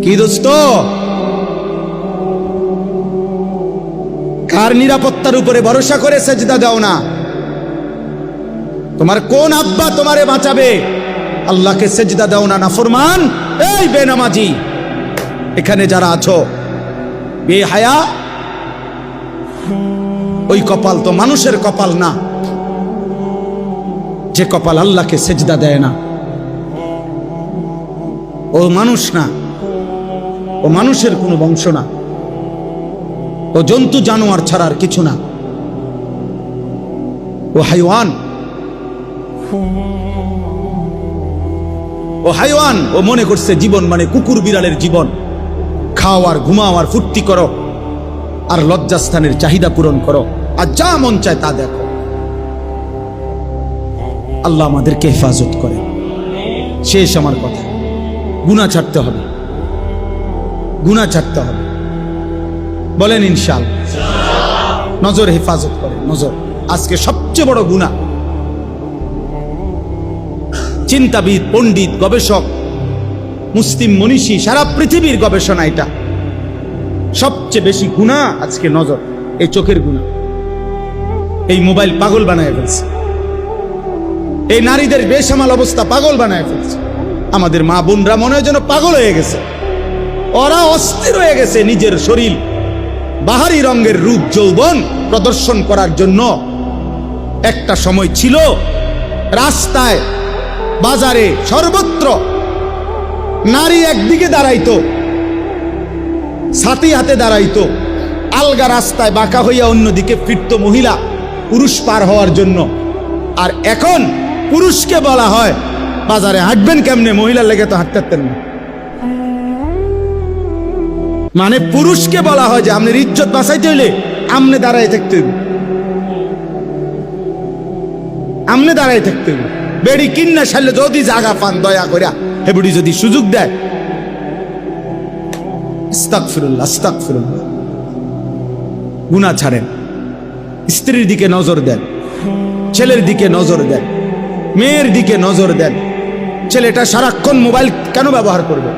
কি দোস্ত, কার নিরাপত্তার উপরে ভরসা করে সেজদা দাও না? তোমার কোন আব্বা তোমারে বাঁচাবে? আল্লাহকে সেজদা দাও না নাফরমান। এই বেনামাজি, এখানে যারা আছো বেহায়া, ওই কপাল তো মানুষের কপাল না, যে কপাল আল্লাহকে সেজদা দেয় না। ও মানুষ না, ও মানুষের কোনো বংশ না, ও জন্তু জানোয়ার ছাড়ার কিছু না, ও হাইওয়ান, ও হাইওয়ান। ও মনে করছে জীবন মানে কুকুর বিড়ালের জীবন, খাও আর ঘুমাও আর ফুর্তি করো আর লজ্জাস্থানের চাহিদা পূরণ করো আর যা মন চায় তা দেখো। আল্লাহ আমাদেরকে হেফাজত করে। শেষ আমার কথা, গুনাহ ছাড়তে হবে, গুনাহ ছাড়তে হবে। বলেন ইনশাআল্লাহ। নজর হেফাজত করে, নজর আজকে সবচেয়ে বড় গুনাহ। চিন্তাবিদ, পণ্ডিত, গবেষক, মুসলিম মনীষী, সারা পৃথিবীর গবেষণা এটা, সবচেয়ে বেশি গুনাহ আজকে নজর, এই চোখের গুনাহ। এই মোবাইল পাগল বানায় ফেলছে, এই নারীদের বেসামাল অবস্থা পাগল বানায় ফেলছে। আমাদের মা বোনরা মনে হয় যেন পাগল হয়ে গেছে, ওরা অস্থির হয়ে গেছে নিজের শরীর, বাহারি রঙের রূপ যৌবন প্রদর্শন করার জন্য। একটা সময় ছিল রাস্তায়, বাজারে, সর্বত্র নারী একদিকে দাঁড়াইতো, ছাতি হাতে দাঁড়াইতো, আলগা রাস্তায় বাঁকা হইয়া অন্যদিকে ফিরত মহিলা পুরুষ পার হওয়ার জন্য। আর এখন পুরুষকে বলা হয় বাজারে হাঁটবেন কেমনে, মহিলার লেগে তো হাঁটতে পারতেন না। মানে পুরুষকে বলা হয় যে আপনার ইজ্জত বাঁচাইতে হইলে আমনে দাঁড়ায় থাকতে হইবে, আমনে দাঁড়ায় থাকতে হইবে। বেড়ি কিন্না সারলে যদি জাগা পান দয়া করিয়া হেবুড়ি যদি সুযোগ দেয়, আস্তাগফিরুল্লাহ, আস্তাগফিরুল্লাহ। গুনাহ ছাড়েন, স্ত্রীর দিকে নজর দেন, ছেলের দিকে নজর দেন, মেয়ের দিকে নজর দেন। ছেলেটা সারাক্ষণ মোবাইল কেন ব্যবহার করবে?